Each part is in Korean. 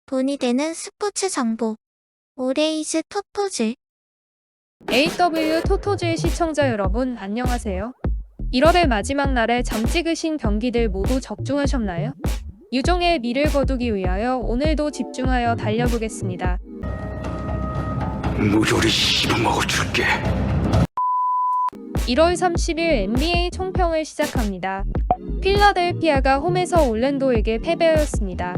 돈이 되는 스포츠 정보. 오레이즈 토토즈. AW 토토즈의 시청자 여러분 안녕하세요. 1월의 마지막 날에 점 찍으신 경기들 모두 적중하셨나요? 유종의 미를 거두기 위하여 오늘도 집중하여 달려보겠습니다. 무조리 씹어먹어 줄게. 1월 30일 NBA 총평을 시작합니다. 필라델피아가 홈에서 올랜도에게 패배하였습니다.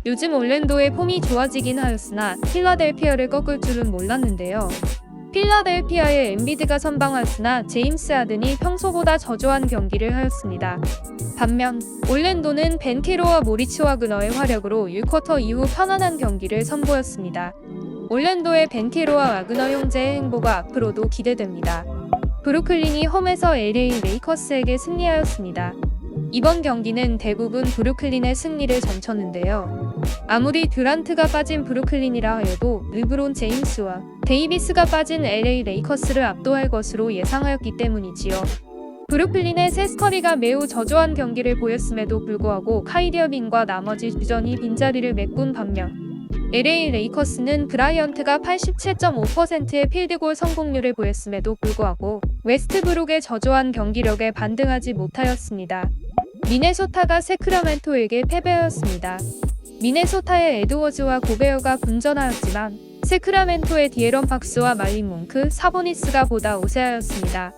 요즘 올랜도의 폼이 좋아지긴 하였으나 필라델피아를 꺾을 줄은 몰랐는데요. 필라델피아의 엔비드가 선방하였으나 제임스 하든이 평소보다 저조한 경기를 하였습니다. 반면 올랜도는 벤케로와 모리츠 와그너의 활약으로 1쿼터 이후 편안한 경기를 선보였습니다. 올랜도의 벤케로와 와그너 형제의 행보가 앞으로도 기대됩니다. 브루클린이 홈에서 LA 레이커스에게 승리하였습니다. 이번 경기는 대부분 브루클린의 승리를 점쳤는데요. 아무리 듀란트가 빠진 브루클린이라 해도 르브론 제임스와 데이비스가 빠진 LA 레이커스를 압도할 것으로 예상하였기 때문이지요. 브루클린의 세스 커리가 매우 저조한 경기를 보였음에도 불구하고 카이리 어빙과 나머지 주전이 빈자리를 메꾼 반면 LA 레이커스는 브라이언트가 87.5%의 필드골 성공률을 보였음에도 불구하고 웨스트브룩의 저조한 경기력에 반등하지 못하였습니다. 미네소타가 세크라멘토에게 패배하였습니다. 미네소타의 에드워즈와 고베어가 분전하였지만 세크라멘토의 디에런 팍스와 말린 몽크, 사보니스가 보다 우세하였습니다.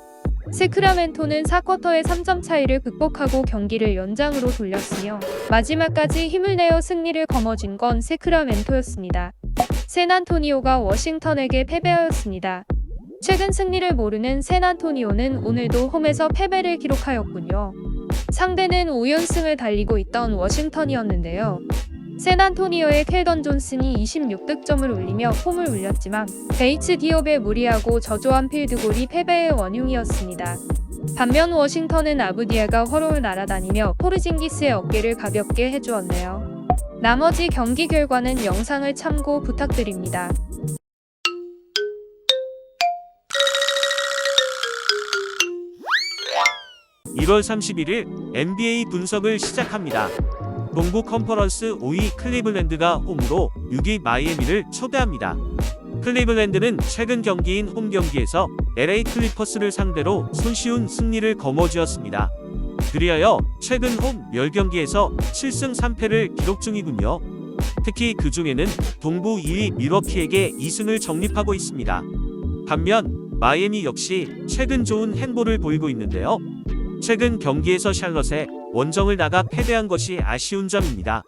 세크라멘토는 4쿼터의 3점 차이를 극복하고 경기를 연장으로 돌렸으며 마지막까지 힘을 내어 승리를 거머쥔 건 세크라멘토였습니다. 샌안토니오가 워싱턴에게 패배하였습니다. 최근 승리를 모르는 샌안토니오는 오늘도 홈에서 패배를 기록하였군요. 상대는 5연승을 달리고 있던 워싱턴이었는데요. 샌안토니오의 켈던 존슨이 26득점을 올리며 폼을 울렸지만 베이츠 디옵의 무리하고 저조한 필드골이 패배의 원흉이었습니다. 반면 워싱턴은 아부디아가 화로를 날아다니며 포르징기스의 어깨를 가볍게 해주었네요. 나머지 경기 결과는 영상을 참고 부탁드립니다. (1월 31일) NBA 분석을 시작합니다. 동부 컨퍼런스 5위 클리블랜드가 홈으로 6위 마이애미를 초대합니다. 클리블랜드는 최근 경기인 홈 경기에서 LA 클리퍼스를 상대로 손쉬운 승리를 거머쥐었습니다. 그리하여 최근 홈 10경기에서 7승 3패를 기록 중이군요. 특히 그 중에는 동부 2위 밀워키에게 2승을 정립하고 있습니다. 반면 마이애미 역시 최근 좋은 행보를 보이고 있는데요. 최근 경기에서 샬럿에 원정을 나가 패배한 것이 아쉬운 점입니다.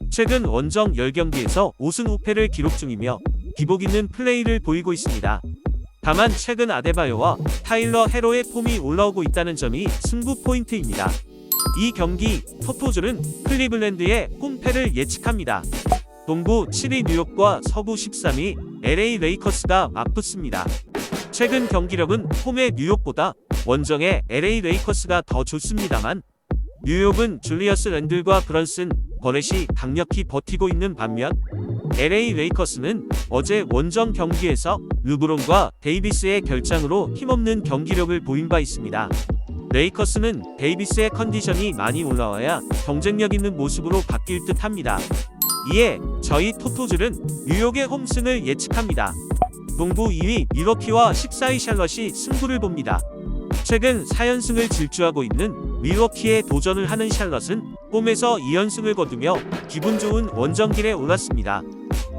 최근 원정 10경기에서 5승 5패를 기록 중이며 기복 있는 플레이를 보이고 있습니다. 다만 최근 아데바요와 타일러 헤로의 폼이 올라오고 있다는 점이 승부 포인트입니다. 이 경기 토토즐은 클리블랜드의 홈패를 예측합니다. 동부 7위 뉴욕과 서부 13위 LA 레이커스가 맞붙습니다. 최근 경기력은 홈의 뉴욕보다 원정의 LA 레이커스가 더 좋습니다만 뉴욕은 줄리어스 랜들과 브런슨, 버넷이 강력히 버티고 있는 반면 LA 레이커스는 어제 원정 경기에서 르브론과 데이비스의 결장으로 힘없는 경기력을 보인 바 있습니다. 레이커스는 데이비스의 컨디션이 많이 올라와야 경쟁력 있는 모습으로 바뀔 듯 합니다. 이에 저희 토토즐은 뉴욕의 홈승을 예측합니다. 동부 2위 밀워키와 14위 샬럿이 승부를 봅니다. 최근 4연승을 질주하고 있는 밀워키에 도전을 하는 샬럿은 홈에서 2연승을 거두며 기분 좋은 원정길에 올랐습니다.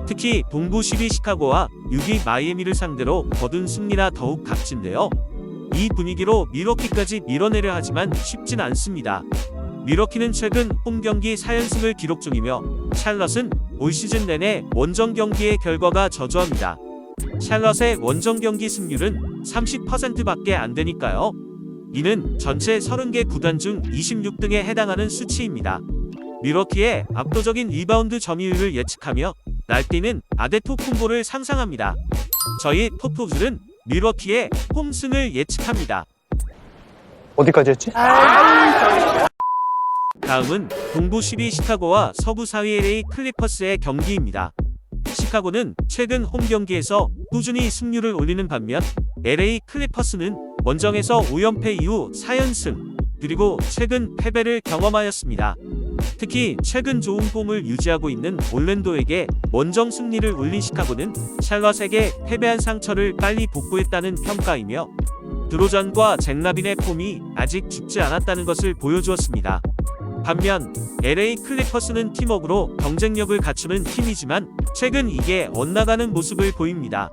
특히 동부 10위 시카고와 6위 마이애미를 상대로 거둔 승리라 더욱 값진데요. 이 분위기로 밀워키까지 밀어내려 하지만 쉽진 않습니다. 밀워키는 최근 홈 경기 4연승을 기록 중이며 샬럿은 올 시즌 내내 원정 경기의 결과가 저조합니다. 샬럿의 원정 경기 승률은 30%밖에 안 되니까요. 이는 전체 30개 구단 중 26등에 해당하는 수치입니다. 밀워키의 압도적인 리바운드 점유율을 예측하며 날뛰는 아데토쿤보를 상상합니다. 저희 토토즐은 밀워키의 홈승을 예측합니다. 어디까지 했지? 다음은 동부 10위 시카고와 서부 4위 LA 클리퍼스의 경기입니다. 시카고는 최근 홈 경기에서 꾸준히 승률을 올리는 반면 LA 클리퍼스는 원정에서 5연패 이후 4연승, 그리고 최근 패배를 경험하였습니다. 특히 최근 좋은 폼을 유지하고 있는 올랜도에게 원정 승리를 올린 시카고는 샬럿에게 패배한 상처를 빨리 복구했다는 평가이며 드로잔과 잭 라빈의 폼이 아직 죽지 않았다는 것을 보여주었습니다. 반면 LA 클리퍼스는 팀워크로 경쟁력을 갖추는 팀이지만 최근 이게 엇나가는 모습을 보입니다.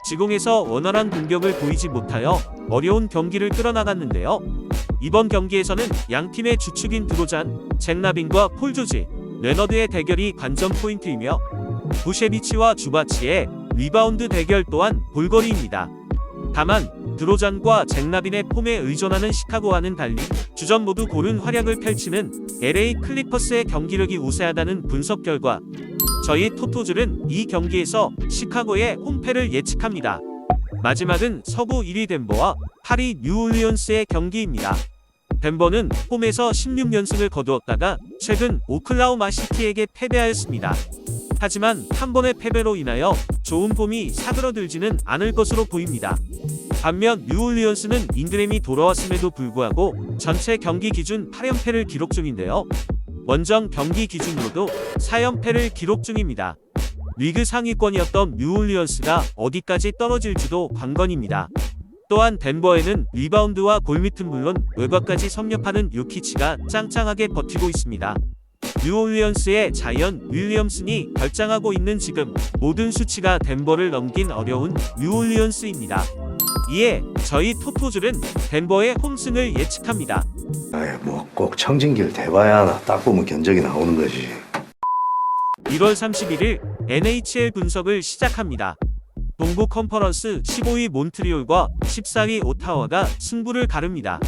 지공에서 원활한 공격을 보이지 못하여 어려운 경기를 끌어나갔는데요. 이번 경기에서는 양 팀의 주축인 드로잔, 잭 라빈과 폴 조지, 레너드의 대결이 관전 포인트이며 부셰비치와 주바치의 리바운드 대결 또한 볼거리입니다. 다만 드로잔과 잭 라빈의 폼에 의존하는 시카고와는 달리 주전 모두 고른 활약을 펼치는 LA 클리퍼스의 경기력이 우세하다는 분석 결과 저희 토토즐은 이 경기에서 시카고의 홈패를 예측합니다. 마지막은 서부 1위 덴버와 8위 뉴올리언스의 경기입니다. 덴버는 홈에서 16연승을 거두었다가 최근 오클라호마 시티에게 패배하였습니다. 하지만 한 번의 패배로 인하여 좋은 폼이 사그러들지는 않을 것으로 보입니다. 반면 뉴올리언스는 잉그램이 돌아왔음에도 불구하고 전체 경기 기준 8연패를 기록 중인데요. 원정 경기 기준으로도 4연패를 기록 중입니다. 리그 상위권이었던 뉴올리언스가 어디까지 떨어질지도 관건입니다. 또한 덴버에는 리바운드와 골밑은 물론 외곽까지 섭렵하는 요키치가 짱짱하게 버티고 있습니다. 뉴올리언스의 자이언 윌리엄슨이 결장하고 있는 지금 모든 수치가 덴버를 넘긴 어려운 뉴올리언스입니다. 이에 저희 토토즐은 덴버의 홈승을 예측합니다. 뭐 꼭 청진기를 대봐야 하나. 딱 보면 견적이 나오는 거지. 1월 31일 NHL 분석을 시작합니다. 동부 컨퍼런스 15위 몬트리올과 14위 오타와가 승부를 가릅니다.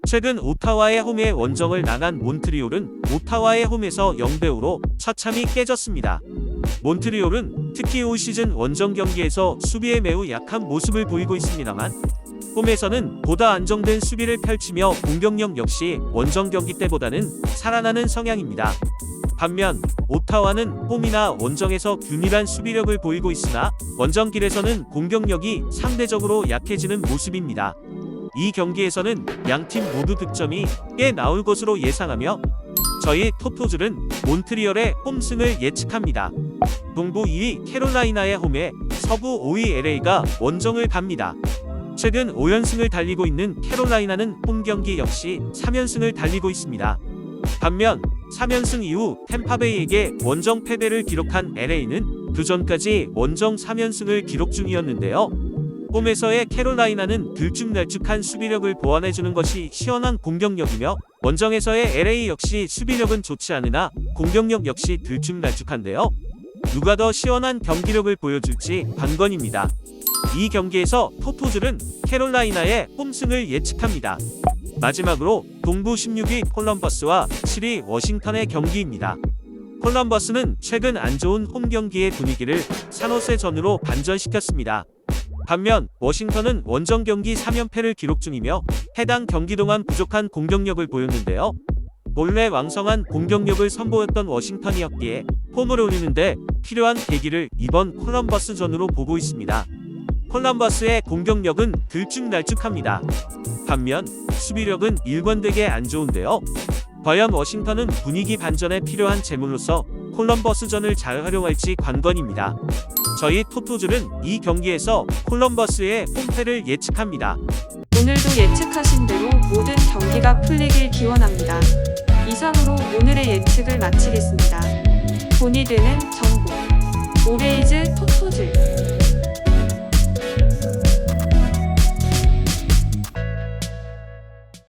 최근 오타와의 홈에 원정을 나간 몬트리올은 오타와의 홈에서 0대5로 처참히 깨졌습니다. 몬트리올은 특히 올 시즌 원정 경기에서 수비에 매우 약한 모습을 보이고 있습니다만 홈에서는 보다 안정된 수비를 펼치며 공격력 역시 원정 경기 때보다는 살아나는 성향입니다. 반면 오타와는 홈이나 원정에서 균일한 수비력을 보이고 있으나 원정길에서는 공격력이 상대적으로 약해지는 모습입니다. 이 경기에서는 양팀 모두 득점이 꽤 나올 것으로 예상하며 저희 토토즐은 몬트리올의 홈승을 예측합니다. 동부 2위 캐롤라이나의 홈에 서부 5위 LA가 원정을 갑니다. 최근 5연승을 달리고 있는 캐롤라이나는 홈 경기 역시 3연승을 달리고 있습니다. 반면 3연승 이후 템파베이에게 원정 패배를 기록한 LA는 그 전까지 원정 3연승을 기록 중이었는데요. 홈에서의 캐롤라이나는 들쭉날쭉한 수비력을 보완해주는 것이 시원한 공격력이며 원정에서의 LA 역시 수비력은 좋지 않으나 공격력 역시 들쭉날쭉한데요. 누가 더 시원한 경기력을 보여줄지 관건입니다. 이 경기에서 토토즐은 캐롤라이나의 홈승을 예측합니다. 마지막으로 동부 16위 콜럼버스와 7위 워싱턴의 경기입니다. 콜럼버스는 최근 안 좋은 홈 경기의 분위기를 산호세전으로 반전시켰습니다. 반면 워싱턴은 원정 경기 3연패를 기록 중이며 해당 경기 동안 부족한 공격력을 보였는데요. 본래 왕성한 공격력을 선보였던 워싱턴이었기에 폼을 올리는데 필요한 계기를 이번 콜럼버스전으로 보고 있습니다. 콜럼버스의 공격력은 들쭉날쭉합니다. 반면 수비력은 일관되게 안 좋은데요. 과연 워싱턴은 분위기 반전에 필요한 재물로서 콜럼버스전을 잘 활용할지 관건입니다. 저희 토토즐은 이 경기에서 콜럼버스의 홈패를 예측합니다. 오늘도 예측하신 대로 모든 경기가 풀리길 기원합니다. 이상으로 오늘의 예측을 마치겠습니다. 돈이 되는 정보 오레이즈 토토즐